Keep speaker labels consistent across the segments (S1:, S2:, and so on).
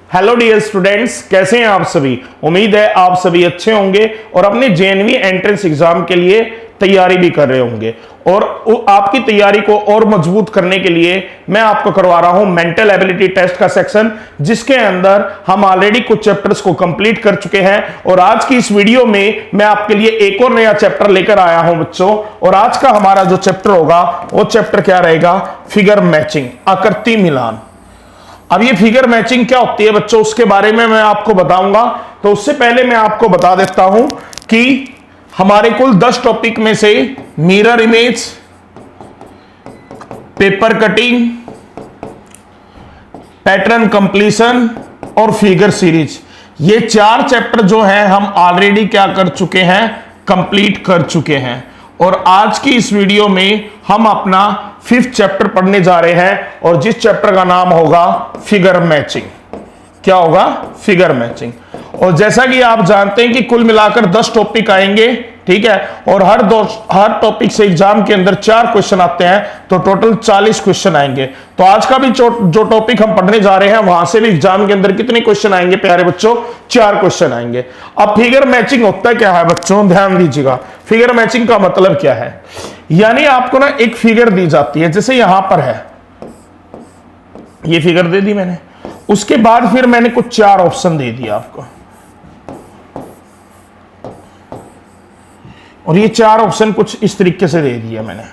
S1: Hello dear students, कैसे हैं आप सभी। उम्मीद है आप सभी अच्छे होंगे और अपने जेएनवी एंट्रेंस एग्जाम के लिए तैयारी भी कर रहे होंगे। और आपकी तैयारी को और मजबूत करने के लिए मैं आपको करवा रहा हूं मेंटल एबिलिटी टेस्ट का सेक्शन, जिसके अंदर हम ऑलरेडी कुछ चैप्टर्स को कंप्लीट कर चुके हैं। और आज की इस वीडियो में मैं आपके लिए एक और नया चैप्टर लेकर आया हूं बच्चों। और आज का हमारा जो चैप्टर होगा वो चैप्टर क्या रहेगा? फिगर मैचिंग, आकृति मिलान। अब ये फिगर मैचिंग क्या होती है बच्चों, उसके बारे में मैं आपको बताऊंगा। तो उससे पहले मैं आपको बता देता हूं कि हमारे कुल 10 टॉपिक में से mirror image, paper cutting, pattern completion और फिगर सीरीज, ये 4 चैप्टर जो हैं हम ऑलरेडी क्या कर चुके हैं? कंप्लीट कर चुके हैं। और आज की इस वीडियो में हम अपना 5th चैप्टर पढ़ने जा रहे हैं, और जिस चैप्टर का नाम होगा फिगर मैचिंग। क्या होगा? Figure matching. और जैसा कि आप जानते हैं कि कुल मिलाकर 10 टॉपिक आएंगे, ठीक है। और हर टॉपिक से एग्जाम के अंदर 4 क्वेश्चन आते हैं, तो टोटल 40 क्वेश्चन आएंगे। तो आज का भी जो टॉपिक हम पढ़ने जा रहे हैं वहां से भी एग्जाम के अंदर कितने क्वेश्चन आएंगे प्यारे बच्चों? 4 क्वेश्चन आएंगे। अब फिगर मैचिंग होता क्या है बच्चों, ध्यान दीजिएगा। फिगर मैचिंग का मतलब क्या है? यानी आपको ना एक फिगर दी जाती है, जैसे यहां पर है, ये फिगर दे दी मैंने। उसके बाद फिर मैंने कुछ 4 ऑप्शन दे दिया आपको, और ये 4 ऑप्शन कुछ इस तरीके से दे दिया मैंने।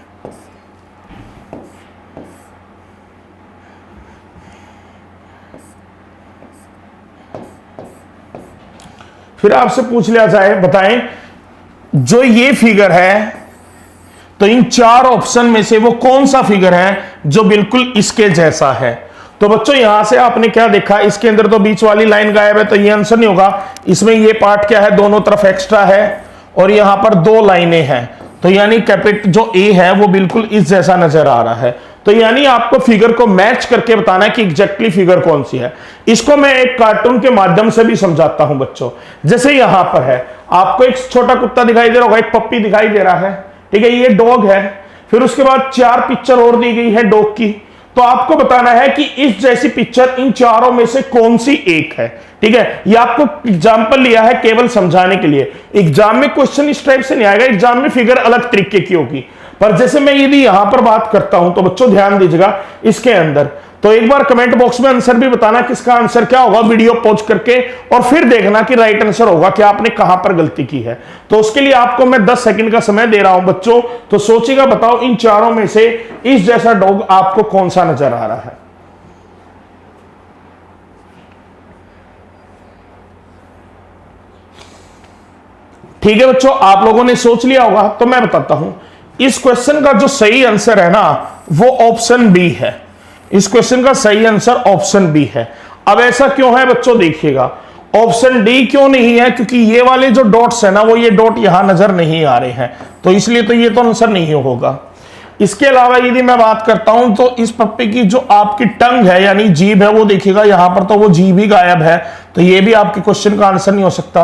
S1: फिर आपसे पूछ लिया जाए, बताएं जो ये फिगर है, तो इन 4 ऑप्शन में से वो कौन सा फिगर है जो बिल्कुल इसके जैसा है? तो बच्चों यहां से आपने क्या देखा, इसके अंदर तो बीच वाली लाइन गायब है, तो ये आंसर नहीं होगा। इसमें ये पार्ट क्या है? दोनों तरफ एक्स्ट्रा है, और यहां पर 2 लाइनें हैं, तो यानी कैपिटल जो ए है वो बिल्कुल इस जैसा नजर आ रहा है। तो यानी आपको फिगर को मैच करके बताना है कि एग्जैक्टली फिगर कौन सी है। इसको मैं एक कार्टून के माध्यम से भी समझाता हूं बच्चों। जैसे यहां पर है, आपको एक छोटा कुत्ता दिखाई दे रहा होगा, एक पप्पी दिखाई दे रहा है, ठीक है, ये डॉग है। फिर उसके बाद 4 पिक्चर और दी गई है डॉग की। तो आपको बताना है कि इस जैसी पिक्चर इन 4 में से कौन सी एक है, ठीक है। ये आपको एग्जाम्पल लिया है केवल समझाने के लिए। एग्जाम में क्वेश्चन इस टाइप से नहीं आएगा, एग्जाम में फिगर अलग तरीके की होगी। पर जैसे मैं यदि यहां पर बात करता हूं, तो बच्चों ध्यान दीजिएगा इसके अंदर। तो एक बार कमेंट बॉक्स में आंसर भी बताना किसका आंसर क्या होगा, वीडियो पॉज करके, और फिर देखना कि राइट आंसर होगा कि आपने कहां पर गलती की है। तो उसके लिए आपको मैं 10 सेकंड का समय दे रहा हूं बच्चों। तो सोचिएगा, बताओ इन 4 में से इस जैसा डॉग आपको कौन सा नजर आ रहा है? ठीक है बच्चों, आप लोगों ने सोच लिया होगा, तो मैं बताता हूं। इस क्वेश्चन का जो सही आंसर है ना, वो ऑप्शन बी है। इस क्वेश्चन का सही आंसर ऑप्शन बी है। अब ऐसा क्यों है बच्चों? देखिएगा, ऑप्शन डी क्यों नहीं है? क्योंकि ये वाले जो डॉट्स है ना, वो ये डॉट यहां नजर नहीं आ रहे हैं, तो इसलिए तो ये तो आंसर नहीं होगा। इसके अलावा यदि मैं बात करता हूं, तो इस पप्पी की जो आपकी टंग है यानी जीभ है, वो देखिएगा यहां पर तो वो जीभ ही गायब है, तो ये भी आपके क्वेश्चन का आंसर नहीं हो सकता।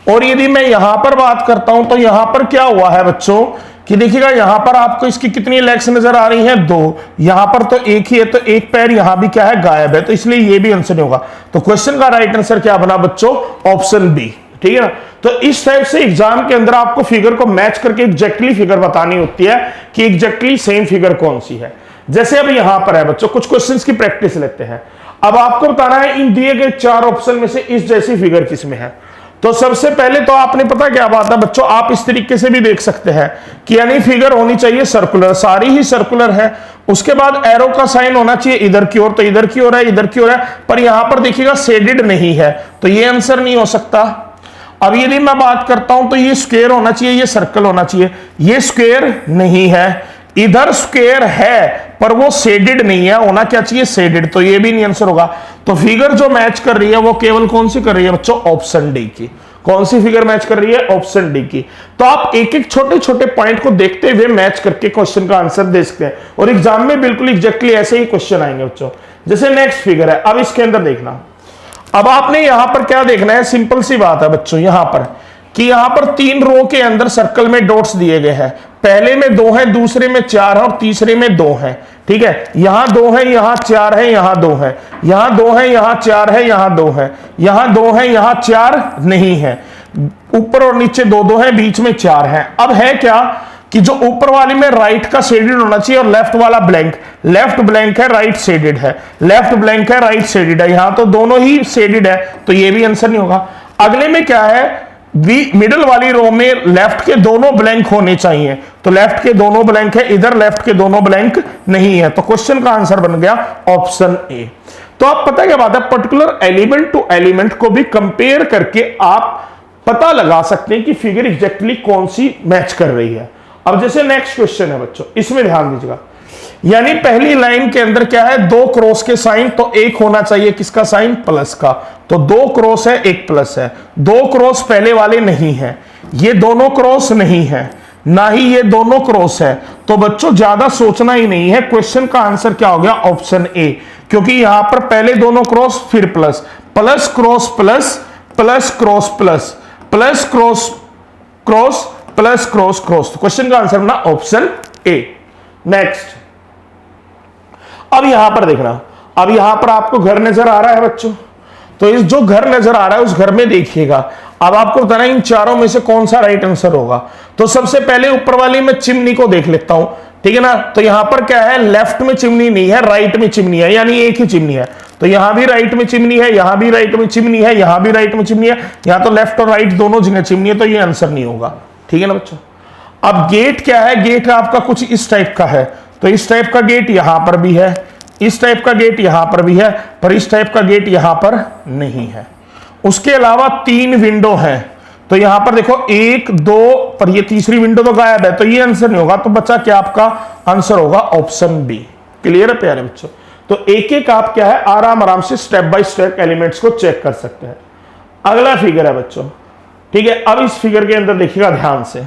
S1: और यदि मैं यहां पर बात करता हूं, तो यहां पर क्या हुआ है बच्चों कि देखिएगा यहां पर आपको इसकी कितनी लेग्स नजर आ रही हैं? 2। यहां पर तो एक ही है, तो एक पैर यहां भी क्या है? गायब है, तो इसलिए ये भी आंसर नहीं होगा। तो क्वेश्चन का राइट आंसर क्या बना बच्चों? ऑप्शन बी, ठीक है ना। तो इस टाइप से एग्जाम के अंदर आपको फिगर को मैच करके एग्जैक्टली फिगर बतानी होती है कि एग्जैक्टली सेम फिगर कौन सी है। जैसे अब यहां पर है बच्चों, कुछ क्वेश्चंस की प्रैक्टिस लेते हैं। अब आपको बताना है इन दिए गए 4 ऑप्शन में से इस जैसी फिगर किसमें है। तो सबसे पहले तो आपने पता क्या बात है बच्चों, आप इस तरीके से भी देख सकते हैं कि यानी फिगर होनी चाहिए सर्कुलर, सारी ही सर्कुलर है। उसके बाद एरो का साइन होना चाहिए इधर की ओर, तो इधर की ओर है, इधर की ओर है, पर यहां पर देखिएगा शेडेड नहीं है, तो ये आंसर नहीं हो सकता। अब यदि मैं बात करता हूं, तो ये स्क्वायर होना चाहिए, ये सर्कल होना चाहिए, ये स्क्वायर नहीं है। इधर स्क्वायर है पर वो शेडेड नहीं है, होना क्या चाहिए? शेडेड, तो ये भी नहीं आंसर होगा। तो फिगर जो मैच कर रही है वो केवल कौन सी कर रही है बच्चों? ऑप्शन डी की। कौन सी फिगर मैच कर रही है? ऑप्शन डी की। तो आप एक एक छोटे छोटे पॉइंट को देखते हुए मैच करके क्वेश्चन का आंसर दे सकते हैं, और एग्जाम में बिल्कुल एग्जैक्टली ऐसे ही क्वेश्चन आएंगे बच्चों। जैसे नेक्स्ट फिगर है, अब इसके अंदर देखना। अब आपने यहां पर क्या देखना है? सिंपल सी बात है बच्चों, यहां पर कि यहां पर 3 रो के अंदर सर्कल में डॉट्स दिए गए हैं, पहले में 2 है, दूसरे में 4 है और तीसरे में 2 है। ठीक है, यहां 2 है, यहां 4 है, यहां 2 है, यहां 2 है, यहां 4 है, यहां 2 है, यहां 2 है, यहां 4 नहीं है, ऊपर और नीचे 2 है, बीच में 4 है। अब है क्या कि जो ऊपर वाली में राइट का शेडेड होना चाहिए और लेफ्ट वाला ब्लैंक, लेफ्ट ब्लैंक है, राइट शेडेड है, लेफ्ट ब्लैंक है, राइट शेडेड है, यहां तो दोनों ही शेडेड है, तो ये भी आंसर नहीं होगा। अगले में क्या है, मिडिल वाली रो में लेफ्ट के दोनों ब्लैंक होने चाहिए, तो लेफ्ट के दोनों ब्लैंक है, इधर लेफ्ट के दोनों ब्लैंक नहीं है, तो क्वेश्चन का आंसर बन गया ऑप्शन ए। तो आप पता क्या बात है, पर्टिकुलर एलिमेंट टू एलिमेंट को भी कंपेयर करके आप पता लगा सकते हैं कि फिगर एग्जैक्टली कौन सी मैच कर रही है। अब जैसे नेक्स्ट क्वेश्चन है बच्चों, इसमें ध्यान दीजिएगा, यानी पहली लाइन के अंदर क्या है, 2 क्रॉस के साइन, तो एक होना चाहिए किसका साइन, प्लस का, तो 2 क्रॉस है, 1 प्लस है। 2 क्रॉस पहले वाले नहीं है, ये दोनों क्रॉस नहीं है, ना ही ये दोनों क्रॉस है, तो बच्चों ज्यादा सोचना ही नहीं है, क्वेश्चन का आंसर क्या हो गया, ऑप्शन ए, क्योंकि यहां पर पहले दोनों क्रॉस फिर plus, plus cross plus, plus cross plus, plus cross cross, plus cross cross, तो क्वेश्चन का आंसर बना ऑप्शन ए। नेक्स्ट, अब यहां पर देखना, अब यहां पर आपको घर नजर आ रहा है बच्चों, तो इस जो घर नजर आ रहा है उस घर में देखिएगा, अब आपको बताना इन चारों में से कौन सा राइट आंसर होगा। तो सबसे पहले ऊपर वाली में चिमनी को देख लेता हूं, ठीक है ना, तो यहां पर क्या है, लेफ्ट में चिमनी नहीं है, राइट में चिमनी है, यानी एक ही चिमनी है, तो यहां भी राइट में चिमनी है, यहां भी राइट में चिमनी है, यहां भी राइट में चिमनी है, यहां तो लेफ्ट और राइट दोनों जगह चिमनी है, तो ये आंसर नहीं होगा। ठीक है ना बच्चों। अब गेट क्या है, गेट आपका कुछ इस टाइप का है, तो इस टाइप का गेट यहां पर भी है, इस टाइप का गेट यहां पर भी है, पर इस टाइप का गेट यहां पर नहीं है। उसके अलावा 3 विंडो है, तो यहां पर देखो 1 2, पर ये तीसरी विंडो तो गायब है, तो ये आंसर नहीं होगा, तो बच्चा क्या आपका आंसर होगा ऑप्शन बी। क्लियर है प्यारे बच्चों। तो एक एक आप क्या है, आराम से स्टेप बाय स्टेप एलिमेंट्स को चेक कर सकते हैं। अगला फिगर है बच्चों, ठीक है, अब इस फिगर के अंदर देखिएगा ध्यान से,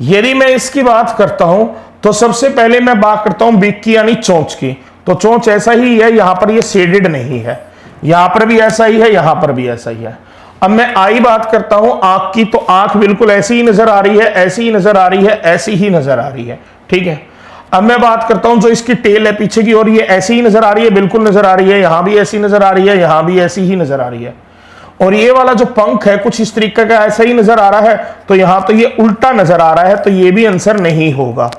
S1: यदि मैं इसकी बात करता हूं तो सबसे पहले मैं बात करता हूं बिग की यानी चोंच की, तो चोंच ऐसा ही है, यहां पर ये शेडेड नहीं है, यहां पर भी ऐसा ही है, यहां पर भी ऐसा ही है। अब मैं आई बात करता हूं आंख की, तो आंख बिल्कुल ऐसी ही नजर आ रही है, ऐसी ही नजर आ रही है, ऐसी ही नजर आ रही है। ठीक है, अब मैं बात करता हूं जो इसकी टेल है पीछे की ओर, ये ऐसी ही नजर आ रही है, बिल्कुल नजर आ रही है, यहां भी ऐसी नजर आ रही है, यहां भी ऐसी ही नजर आ रही है। और ये वाला जो पंख है कुछ इस तरीके का ऐसा ही नजर आ रहा है, तो यहां तो ये उल्टा नजर आ रहा है, तो ये भी आंसर नहीं होगा।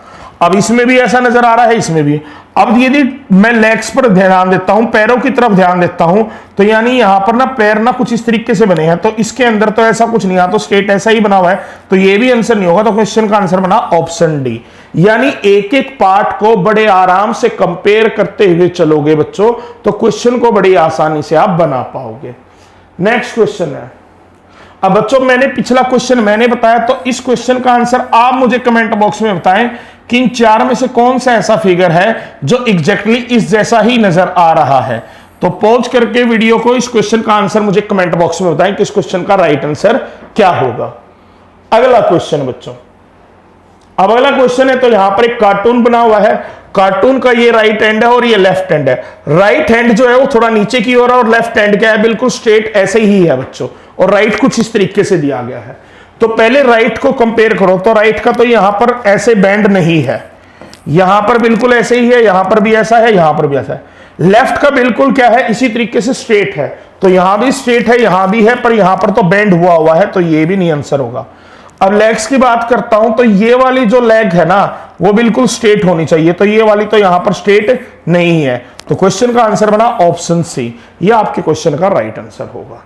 S1: अब इसमें भी ऐसा नजर आ रहा है, इसमें भी। अब यदि मैं लेग्स पर ध्यान देता हूं, पैरों की तरफ ध्यान देता हूं, तो यानी यहां पर ना पैर ना कुछ इस तरीके से बने हैं, तो इसके अंदर तो ऐसा कुछ नहीं, तो स्ट्रेट ऐसा ही बना हुआ है, तो ये भी आंसर नहीं होगा। तो क्वेश्चन का आंसर बना ऑप्शन डी, यानी एक एक पार्ट को बड़े आराम से कंपेयर करते हुए चलोगे बच्चों, तो क्वेश्चन को बड़ी आसानी से आप बना पाओगे। नेक्स्ट क्वेश्चन है, अब बच्चों मैंने पिछला क्वेश्चन मैंने बताया, तो इस क्वेश्चन का आंसर आप मुझे कमेंट बॉक्स में बताएं कि इन 4 में से कौन सा ऐसा फिगर है जो एग्जैक्टली इस जैसा ही नजर आ रहा है। तो पॉज करके वीडियो को इस क्वेश्चन का आंसर मुझे कमेंट बॉक्स में बताएं कि इस क्वेश्चन का राइट आंसर क्या होगा। अगला क्वेश्चन बच्चों, अब अगला क्वेश्चन है, तो यहां पर एक कार्टून बना हुआ है, कार्टून का ये राइट हैंड है और ये लेफ्ट हैंड है। राइट हैंड जो है वो थोड़ा नीचे की ओर है और लेफ्ट हैंड क्या है, बिल्कुल स्ट्रेट ऐसे ही है बच्चों, और राइट कुछ इस तरीके से दिया गया है। तो पहले राइट को कंपेयर करो, तो राइट का तो यहां पर ऐसे बैंड नहीं है, यहां पर बिल्कुल ऐसे ही है, यहां पर भी ऐसा है, यहां पर भी ऐसा है। लेफ्ट का बिल्कुल क्या है, इसी तरीके से स्ट्रेट है, तो यहां भी स्ट्रेट है, यहां भी है, पर यहां पर तो बैंड हुआ है, तो ये भी नहीं आंसर होगा। अब लेग्स की बात करता हूं, तो ये वाली जो लेग है ना वो बिल्कुल स्ट्रेट होनी चाहिए, तो ये वाली तो यहां पर स्ट्रेट नहीं है, तो क्वेश्चन का आंसर बना ऑप्शन सी, ये आपके क्वेश्चन का राइट आंसर होगा।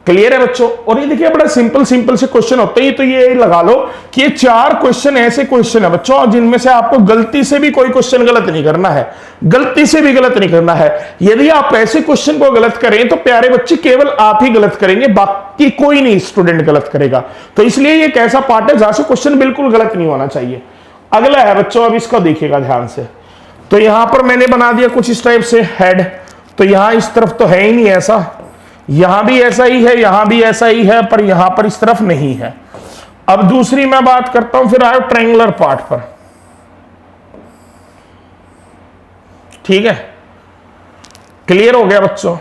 S1: क्लियर है बच्चों। और ये देखिए बड़ा सिंपल से क्वेश्चन होते हैं, तो ये लगा लो कि ये 4 क्वेश्चन ऐसे क्वेश्चन है बच्चों जिनमें से आपको गलती से भी कोई क्वेश्चन गलत नहीं करना है, गलती से भी गलत नहीं करना है। यदि आप ऐसे क्वेश्चन को गलत करें तो प्यारे बच्चे केवल आप ही गलत करेंगे, बाकी कोई नहीं स्टूडेंट गलत करेगा। तो इसलिए ये एक ऐसा पार्ट है जहां से क्वेश्चन बिल्कुल गलत नहीं होना चाहिए। अगला है बच्चों, अब इसको देखिएगा ध्यान से, तो यहां पर मैंने बना दिया कुछ इस टाइप से हेड, तो यहां इस तरफ तो है ही नहीं ऐसा, यहां भी ऐसा ही है, यहां भी ऐसा ही है, पर यहां पर इस तरफ नहीं है। अब दूसरी मैं बात करता हूं, फिर आए ट्रायंगुलर पार्ट पर, ठीक है, क्लियर हो गया बच्चों।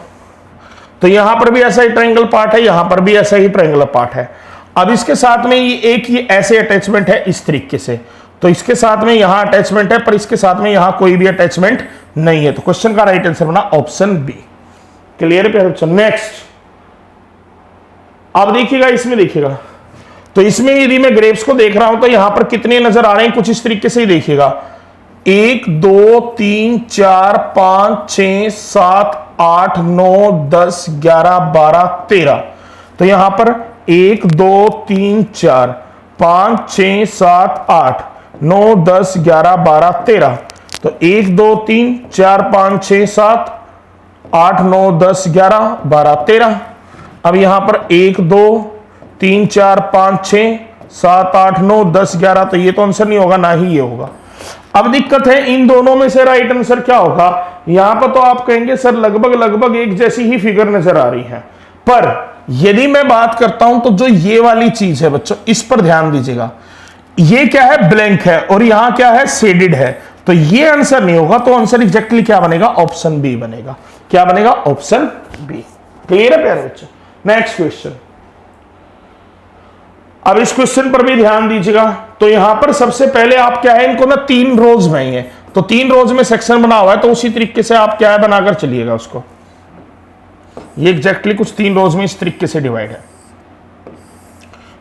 S1: तो यहां पर भी ऐसा ही ट्रायंगल पार्ट है, यहां पर भी ऐसा ही ट्रायंगुलर पार्ट है। अब इसके साथ में ये एक ये ऐसे अटैचमेंट है इस तरीके से, तो इसके साथ में यहां अटैचमेंट है, पर इसके साथ में यहां कोई भी अटैचमेंट नहीं है, तो क्वेश्चन का राइट आंसर बना ऑप्शन बी। क्लियर है प्यारे? नेक्स्ट अब देखिएगा, इसमें देखिएगा, तो इसमें यदि मैं ग्रेप्स को देख रहा हूं तो यहां पर कितने नजर आ रहे हैं, कुछ इस तरीके से ही देखिएगा, 1 2 3 4 5 6 7 8 9 10 11 12 13। तो यहां पर 1 2 3 4 5 6 7 8 9 10 11 12 13। तो 1 2 3 4 5 6 7 8 9 10 11 12 13। अब यहां पर 1 2 3 4 5 6 7 8 9 10 11, तो ये तो आंसर नहीं होगा, ना ही ये होगा। अब दिक्कत है इन दोनों में से राइट आंसर क्या होगा। यहां पर तो आप कहेंगे सर लगभग एक जैसी ही फिगर नजर आ रही है, पर यदि मैं बात करता हूं तो जो ये वाली चीज है बच्चों, इस पर ध्यान दीजिएगा, ये क्या है, ब्लैंक है, और यहां क्या है, शेडेड है, तो ये आंसर नहीं होगा। तो आंसर एग्जैक्टली क्या बनेगा, ऑप्शन बी बनेगा। क्या बनेगा, ऑप्शन बी। क्लियर है प्यारे बच्चों? Next question. अब इस क्वेश्चन पर भी ध्यान दीजिएगा, तो यहां पर सबसे पहले आप क्या है, इनको ना 3 रोज में ही है, तो 3 रोज में सेक्शन बना हुआ है, तो उसी तरीके से आप क्या है बनाकर चलिएगा उसको। ये एग्जैक्टली कुछ 3 रोज में इस तरीके से डिवाइड है,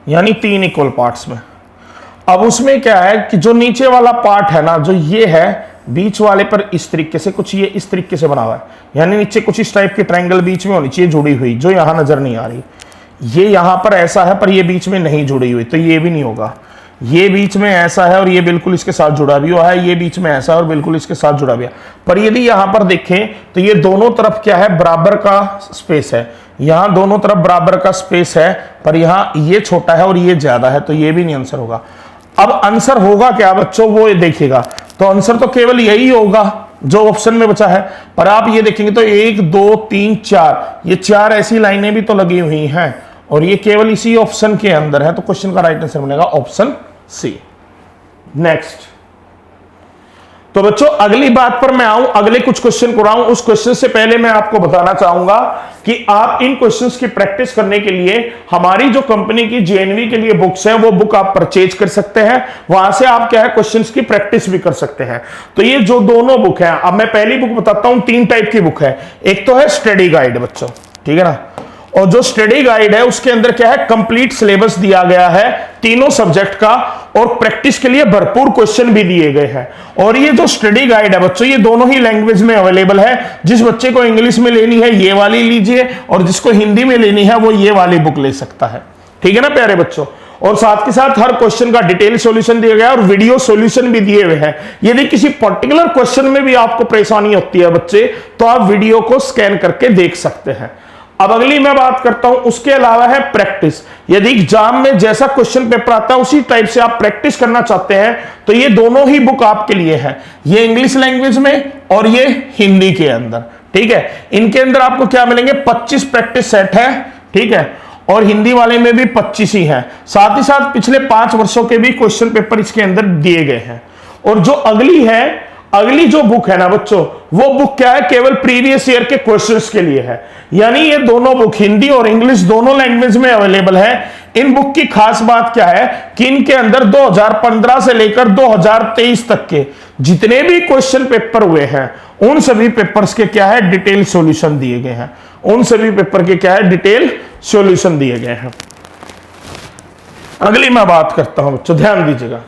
S1: यानी 3 इक्वल पार्ट्स में। अब उसमें क्या है कि जो नीचे वाला पार्ट है ना, जो ये है, बीच वाले पर इस तरीके से कुछ ये इस तरीके से बना हुआ है, यानी नीचे कुछ इस टाइप की ट्रायंगल बीच में होनी चाहिए जुड़ी हुई, जो यहां नजर नहीं आ रही। ये यहां पर ऐसा है पर ये बीच में नहीं जुड़ी हुई, तो ये भी नहीं होगा। ये बीच में ऐसा है और ये बिल्कुल इसके साथ जुड़ा भी हुआ है, ये बीच में ऐसा है और बिल्कुल इसके साथ जुड़ा भी है। पर यदि यहां पर देखें तो ये दोनों तरफ क्या है, बराबर का स्पेस है, यहां दोनों तरफ बराबर का स्पेस है, पर यहां ये छोटा है और ये ज्यादा है, तो ये भी नहीं आंसर होगा। अब आंसर होगा क्या बच्चों, वो देखिएगा, तो आंसर तो केवल यही होगा जो ऑप्शन में बचा है। पर आप ये देखेंगे तो 1 2 3 4, ये 4 ऐसी लाइनें भी तो लगी हुई हैं, और ये केवल इसी ऑप्शन के अंदर है, तो क्वेश्चन का राइट आंसर बनेगा ऑप्शन सी। नेक्स्ट, तो बच्चों अगली बात पर मैं आऊं, अगले कुछ क्वेश्चन कराऊं, उस क्वेश्चन से पहले मैं आपको बताना चाहूंगा कि आप इन क्वेश्चंस की प्रैक्टिस करने के लिए हमारी जो कंपनी की जेएनवी के लिए बुक्स है, वो बुक आप परचेज कर सकते हैं। वहां से आप क्या है, क्वेश्चंस की प्रैक्टिस भी कर सकते हैं। तो ये जो दोनों बुक है, अब मैं पहली बुक बताता हूं, 3 टाइप की बुक है। एक तो है स्टडी गाइड बच्चों, ठीक है ना, और जो स्टडी गाइड है उसके अंदर क्या है, कंप्लीट सिलेबस दिया गया है तीनों सब्जेक्ट का, और प्रैक्टिस के लिए भरपूर क्वेश्चन भी दिए गए हैं। और ये जो स्टडी गाइड है बच्चों, ये दोनों ही लैंग्वेज में अवेलेबल है। जिस बच्चे को इंग्लिश में लेनी है ये वाली लीजिए, और जिसको हिंदी में लेनी है वो ये वाली बुक ले सकता है, ठीक है ना प्यारे बच्चों। और साथ के साथ हर क्वेश्चन का डिटेल सॉल्यूशन दिया गया है और वीडियो सॉल्यूशन भी दिए हुए हैं। यदि किसी पर्टिकुलर क्वेश्चन में भी आपको परेशानी होती है बच्चे, तो आप वीडियो को स्कैन करके देख सकते हैं। अब अगली मैं बात करता हूं, उसके अलावा है प्रैक्टिस। यदि एग्जाम में जैसा क्वेश्चन पेपर आता है उसी टाइप से आप प्रैक्टिस करना चाहते हैं, तो ये दोनों ही बुक आपके लिए है, ये इंग्लिश लैंग्वेज में और ये हिंदी के अंदर, ठीक है। इनके अंदर आपको क्या मिलेंगे, 25 प्रैक्टिस सेट है, ठीक है, और हिंदी वाले में भी 25 ही है। साथ ही साथ पिछले 5 वर्षों के भी क्वेश्चन पेपर इसके अंदर दिए गए हैं। और जो अगली जो बुक है ना बच्चों, वो बुक क्या है, केवल प्रीवियस ईयर के क्वेश्चंस के लिए है। यानी ये दोनों बुक हिंदी और इंग्लिश दोनों लैंग्वेज में अवेलेबल है। इन बुक की खास बात क्या है कि इनके अंदर 2015 से लेकर 2023 तक के जितने भी क्वेश्चन पेपर हुए हैं, उन सभी पेपर्स के क्या है, डिटेल सॉल्यूशन दिए गए हैं। उन सभी पेपर के क्या है, डिटेल सॉल्यूशन दिए गए हैं। अगली मैं बात करता हूं बच्चों, ध्यान दीजिएगा।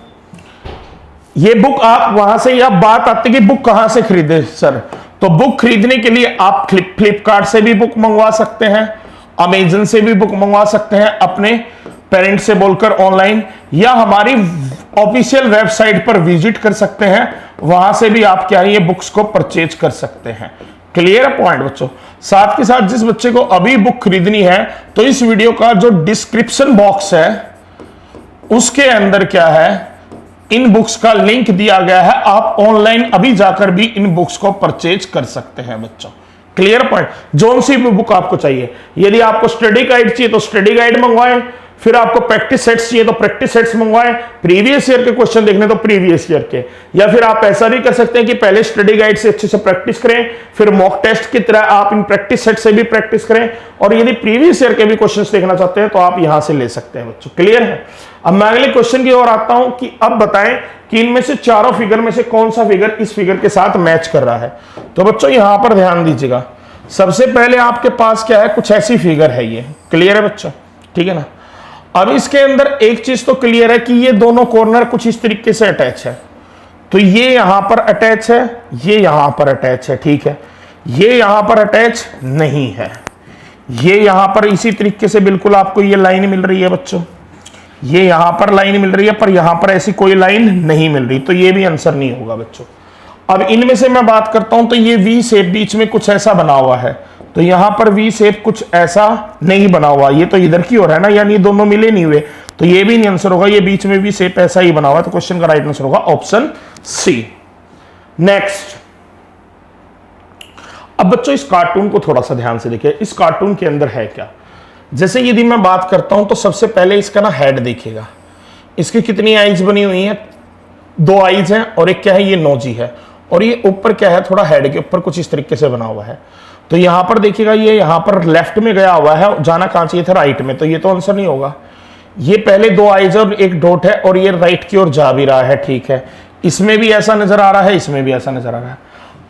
S1: ये बुक आप वहां से, या बात आती है कि बुक कहां से खरीदे सर, तो बुक खरीदने के लिए आप फ्लिपकार्ट से भी बुक मंगवा सकते हैं, अमेजन से भी बुक मंगवा सकते हैं अपने पेरेंट्स से बोलकर ऑनलाइन, या हमारी ऑफिशियल वेबसाइट पर विजिट कर सकते हैं, वहां से भी आप क्या है, ये बुक्स को परचेज कर सकते हैं। क्लियर पॉइंट बच्चों। साथ के साथ जिस बच्चे को अभी बुक खरीदनी है, तो इस वीडियो का जो डिस्क्रिप्शन बॉक्स है उसके अंदर क्या है, इन बुक्स का लिंक दिया गया है, आप ऑनलाइन अभी जाकर भी इन बुक्स को परचेज कर सकते हैं बच्चों। Clear point. जोन सी भी बुक आपको चाहिए, यदि आपको स्टडी गाइड चाहिए तो स्टडी गाइड मंगवाएं, फिर आपको प्रैक्टिस सेट्स चाहिए तो प्रैक्टिस सेट्स मंगवाएं, प्रीवियस ईयर के क्वेश्चन देखने तो प्रीवियस ईयर के, या फिर आप ऐसा भी कर सकते हैं कि पहले स्टडी गाइड से अच्छे से प्रैक्टिस करें, फिर मॉक टेस्ट की तरह आप इन प्रैक्टिस सेट से भी प्रैक्टिस करें, और यदि प्रीवियस ईयर के भी क्वेश्चंस देखना चाहते हैं तो आप यहां से ले सकते हैं बच्चों। क्लियर है? अब मैं अगले क्वेश्चन की ओर आता हूं कि अब बताएं कि इनमें से चारों फिगर में से कौन सा फिगर इस फिगर के साथ मैच कर रहा है। तो बच्चों यहां पर ध्यान दीजिएगा, सबसे पहले आपके पास क्या है, कुछ ऐसी फिगर है ये। क्लियर है बच्चों? ठीक है ना? अब इसके अंदर एक चीज तो क्लियर है कि ये दोनों कॉर्नर कुछ इस तरीके से अटैच है, तो ये यहां पर अटैच है, ये यहां पर अटैच है। ठीक है, ये यहां पर अटैच नहीं है, ये यहां पर इसी तरीके से बिल्कुल आपको ये लाइन मिल रही है बच्चों, ये यहां पर लाइन मिल रही है, पर यहां पर ऐसी कोई लाइन नहीं मिल रही, तो ये भी आंसर नहीं होगा बच्चों। अब इनमें से मैं बात करता हूं तो ये वी शेप बीच में कुछ ऐसा बना हुआ है, तो यहां पर वी शेप कुछ ऐसा नहीं बना हुआ, ये तो इधर की ओर है ना, यानी दोनों मिले नहीं हुए, तो ये भी नहीं आंसर होगा, ये बीच में वी शेप ऐसा ही बना हुआ है, तो क्वेश्चन का राइट आंसर होगा ऑप्शन सी। नेक्स्ट, अब बच्चों इस कार्टून को थोड़ा सा ध्यान से देखिए, इस कार्टून के अंदर है क्या। जैसे यदि मैं बात करता हूं तो सबसे पहले इसका ना हेड देखिएगा, इसकी कितनी आईज बनी हुई है, 2 आईज हैं, और एक क्या है, ये नोजी है, और ये ऊपर क्या है, थोड़ा हेड के ऊपर कुछ इस तरीके से बना हुआ है। तो यहां पर देखिएगा, ये यहां पर लेफ्ट में गया हुआ है, जाना कहां चाहिए था, राइट में, तो ये तो आंसर नहीं होगा। ये पहले 2 आईज और एक डॉट है, और ये राइट की ओर जा भी रहा है। ठीक है, इसमें भी ऐसा नजर आ रहा है, इसमें भी ऐसा नजर आ रहा है।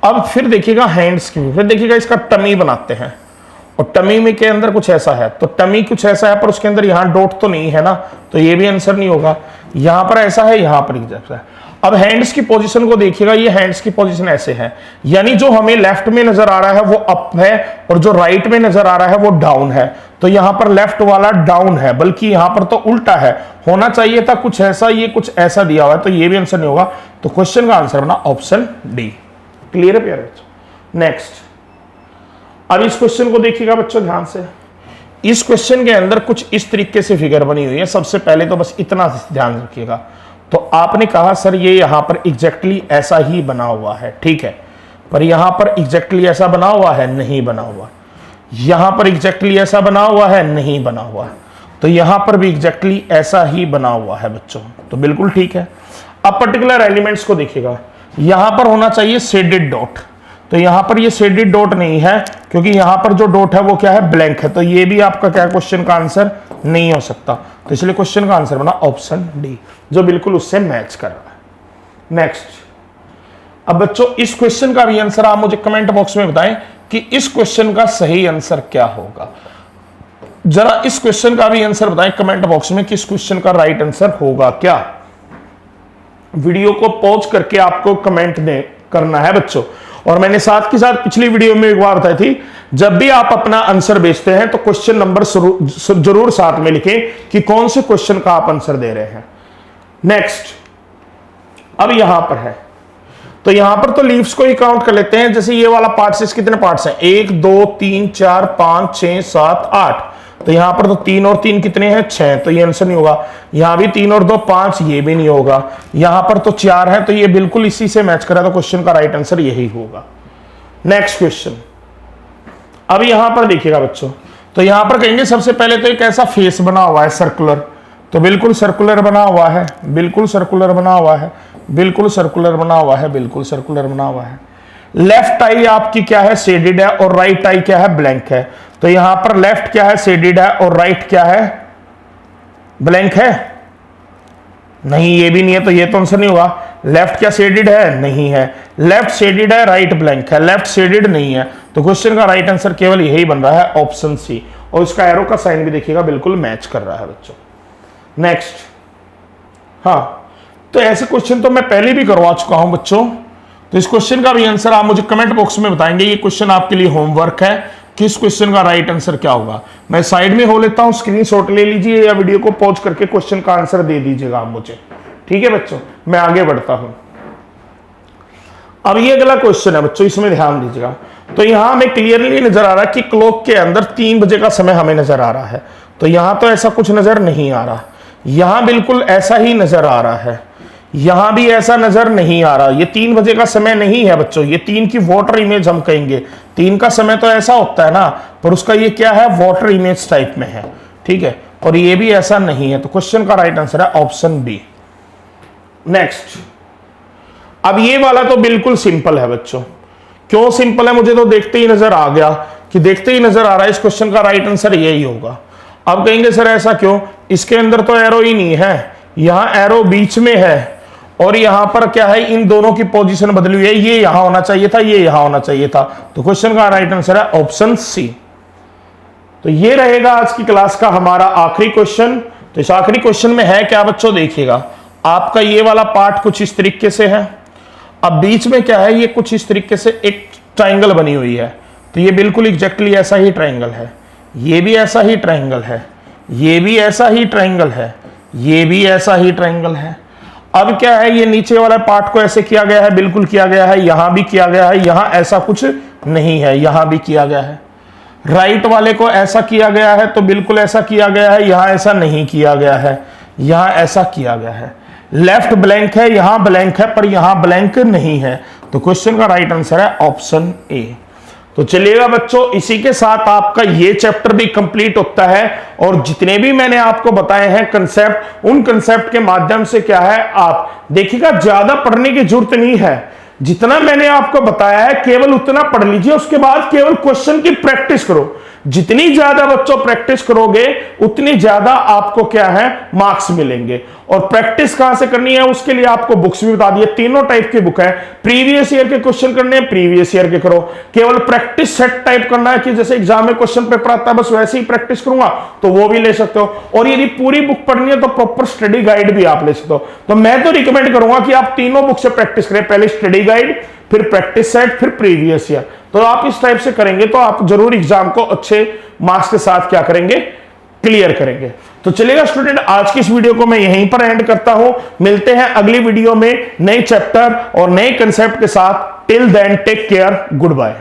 S1: अब फिर देखिएगा हैंड्स की, फिर देखिएगा इसका टमी बनाते हैं, और टमी में के अंदर कुछ ऐसा है, तो टमी कुछ ऐसा है, पर उसके अंदर यहां डॉट तो नहीं है ना, तो ये भी आंसर नहीं होगा। यहां पर ऐसा है, यहां पर ऐसा है। अब हैंड्स की पोजीशन को देखिएगा, ये हैंड्स की पोजीशन ऐसे है, यानी जो हमें लेफ्ट में नजर आ रहा है वो अप है, और जो राइट में नजर आ रहा है वो डाउन है, तो यहां पर लेफ्ट वाला डाउन है, बल्कि यहां पर तो उल्टा है, होना चाहिए था कुछ ऐसा, ये कुछ ऐसा दिया हुआ है, तो ये भी आंसर नहीं होगा, तो क्वेश्चन का आंसर बना ऑप्शन डी। क्लियर है प्यारे? नेक्स्ट, अब इस क्वेश्चन को देखिएगा बच्चों ध्यान से, इस क्वेश्चन के अंदर कुछ इस तरीके से फिगर बनी हुई है। सबसे पहले तो बस इतना ध्यान रखिएगा, तो आपने कहा सर ये यहां पर एग्जैक्टली ऐसा ही बना हुआ है, ठीक है, पर यहां पर एग्जैक्टली ऐसा बना हुआ है, नहीं बना हुआ, यहां पर एग्जैक्टली ऐसा बना हुआ है, नहीं बना हुआ, तो यहां पर भी एग्जैक्टली ऐसा ही बना हुआ है बच्चों, तो बिल्कुल ठीक है। अब पर्टिकुलर एलिमेंट्स को देखिएगा, यहां पर होना चाहिए शेडेड डॉट, तो यहां पर ये शेडेड डॉट नहीं है, क्योंकि यहां पर जो डॉट है वो क्या है, ब्लैंक है, तो ये भी आपका क्या क्वेश्चन का आंसर नहीं हो सकता, तो इसलिए क्वेश्चन का आंसर बना ऑप्शन डी, जो बिल्कुल उससे मैच कर रहा है। नेक्स्ट, अब बच्चों इस क्वेश्चन का भी आंसर आप मुझे कमेंट बॉक्स में बताएं कि इस क्वेश्चन का सही आंसर क्या होगा। जरा इस क्वेश्चन का भी आंसर बताएं कमेंट बॉक्स में कि इस क्वेश्चन का राइट आंसर होगा क्या। वीडियो को पॉज करके आपको कमेंट करना है बच्चों, और मैंने साथ के साथ पिछली वीडियो में एक बार बताई थी, जब भी आप अपना आंसर भेजते हैं तो क्वेश्चन नंबर जरूर साथ में लिखें कि कौन से क्वेश्चन का आप आंसर दे रहे हैं। नेक्स्ट, अब यहां पर है, तो यहां पर तो लीव्स को ही काउंट कर लेते हैं, जैसे ये वाला पार्ट से कितने पार्ट्स हैं, 1 2 3 4 5 6 7 8, तो यहां पर तो 3 और 3 कितने हैं, 6, तो ये आंसर नहीं होगा। यहां भी 3 और 2 5, ये भी नहीं होगा। यहां पर तो 4 है, तो ये बिल्कुल इसी से मैच करा, तो क्वेश्चन का राइट आंसर यही होगा। नेक्स्ट क्वेश्चन, अब यहां पर देखिएगा बच्चों, तो यहां पर कहेंगे सबसे पहले तो एक ऐसा फेस बना हुआ है सर्कुलर, तो बिल्कुल सर्कुलर बना हुआ है, बिल्कुल सर्कुलर बना हुआ है, बिल्कुल सर्कुलर बना हुआ है, बिल्कुल सर्कुलर बना हुआ है। लेफ्ट आई आपकी क्या है, शेडेड है, और राइट आई क्या है, ब्लैंक है, तो यहां पर लेफ्ट क्या है, शेडेड है, और राइट क्या है, ब्लैंक है, नहीं ये भी नहीं है, तो ये तो आंसर नहीं हुआ। लेफ्ट क्या शेडेड है, नहीं है, लेफ्ट शेडेड है, राइट ब्लैंक है, लेफ्ट शेडेड नहीं है, तो क्वेश्चन का राइट आंसर केवल यही बन रहा है ऑप्शन सी, और इसका एरो का साइन भी देखिएगा बिल्कुल मैच कर रहा है बच्चों। नेक्स्ट, हाँ, तो ऐसे क्वेश्चन तो मैं पहले भी करवा चुका हूं बच्चों, तो इस क्वेश्चन का भी आंसर आप मुझे कमेंट बॉक्स में बताएंगे। ये क्वेश्चन आपके लिए होमवर्क है कि इस क्वेश्चन का राइट आंसर क्या होगा। मैं साइड में हो लेता हूं, स्क्रीनशॉट ले लीजिए या वीडियो को पॉज करके क्वेश्चन का आंसर दे दीजिएगा आप मुझे, ठीक है बच्चों। मैं आगे बढ़ता हूं। अब ये अगला क्वेश्चन है बच्चों, इसमें ध्यान दीजिएगा, तो यहां हमें क्लियरली नजर आ रहा है कि क्लॉक के अंदर 3 बजे का समय हमें नजर आ रहा है, तो यहां तो ऐसा कुछ नजर नहीं आ रहा, यहां बिल्कुल ऐसा ही नजर आ रहा है, यहां भी ऐसा नजर नहीं आ रहा। ये 3 बजे का समय नहीं है बच्चों, ये 3 की वाटर इमेज हम कहेंगे। 3 का समय तो ऐसा होता है ना, पर उसका ये क्या है, वाटर इमेज टाइप में है, ठीक है। और ये भी ऐसा नहीं है, तो क्वेश्चन का राइट आंसर है ऑप्शन बी। नेक्स्ट, अब ये वाला तो बिल्कुल सिंपल है बच्चों। क्यों सिंपल है, मुझे तो देखते ही नजर आ गया कि देखते ही नजर आ रहा है इस क्वेश्चन का राइट आंसर यही होगा। अब कहेंगे सर ऐसा क्यों, इसके अंदर तो एरो ही नहीं है, यहां एरो बीच में है और यहां पर क्या है, इन दोनों की पोजीशन बदली हुई है, ये यहां होना चाहिए था, ये यहां होना चाहिए था, तो क्वेश्चन का राइट आंसर है ऑप्शन सी। तो ये रहेगा आज की क्लास का हमारा आखिरी क्वेश्चन। तो इस आखिरी क्वेश्चन में है क्या बच्चों, देखिएगा आपका ये वाला पार्ट कुछ इस तरीके से है, अब बीच में क्या है, ये कुछ इस तरीके से एक ट्राइंगल बनी हुई है, तो ये बिल्कुल एग्जैक्टली ऐसा ही ट्राइंगल है, ये भी ऐसा ही ट्राइंगल है, ये भी ऐसा ही ट्राइंगल है, ये भी ऐसा ही ट्राइंगल है। अब क्या है, ये नीचे वाला पार्ट को ऐसे किया गया है, बिल्कुल किया गया है, यहां भी किया गया है, यहां ऐसा कुछ नहीं है, यहां भी किया गया है। राइट वाले को ऐसा किया गया है, तो बिल्कुल ऐसा किया गया है, यहां ऐसा नहीं किया गया है, यहां ऐसा किया गया है। लेफ्ट ब्लैंक है, यहां ब्लैंक है, पर यहां ब्लैंक नहीं है, तो क्वेश्चन का राइट आंसर है ऑप्शन ए। तो चलिएगा बच्चों, इसी के साथ आपका ये चैप्टर भी कंप्लीट होता है और जितने भी मैंने आपको बताए हैं कंसेप्ट, उन कंसेप्ट के माध्यम से क्या है, आप देखिएगा ज्यादा पढ़ने की जरूरत नहीं है, जितना मैंने आपको बताया है केवल उतना पढ़ लीजिए, उसके बाद केवल क्वेश्चन की प्रैक्टिस करो। जितनी ज्यादा बच्चों प्रैक्टिस करोगे उतनी ज्यादा आपको क्या है, मार्क्स मिलेंगे। और प्रैक्टिस कहां से करनी है, उसके लिए आपको बुक्स भी बता दिए, तीनों टाइप की बुक है। प्रीवियस ईयर के क्वेश्चन करने हैं, प्रीवियस ईयर के करो। केवल प्रैक्टिस सेट टाइप करना है कि जैसे एग्जाम में क्वेश्चन पेपर आता है बस वैसे ही प्रैक्टिस करूंगा, तो वो भी ले सकते हो। और यदि पूरी बुक पढ़नी है तो प्रॉपर स्टडी गाइड भी आप ले सकते हो। तो मैं तो रिकमेंड करूंगा कि आप तीनों बुक से प्रैक्टिस करें, पहले स्टडी गाइड, फिर प्रैक्टिस सेट, फिर प्रीवियस ईयर। तो आप इस टाइप से करेंगे तो आप जरूर एग्जाम को अच्छे मार्क्स के साथ क्या करेंगे, क्लियर करेंगे। तो चलिएगा स्टूडेंट, आज की इस वीडियो को मैं यहीं पर एंड करता हूं। मिलते हैं अगली वीडियो में नए चैप्टर और नए कंसेप्ट के साथ। Till then take care, good bye.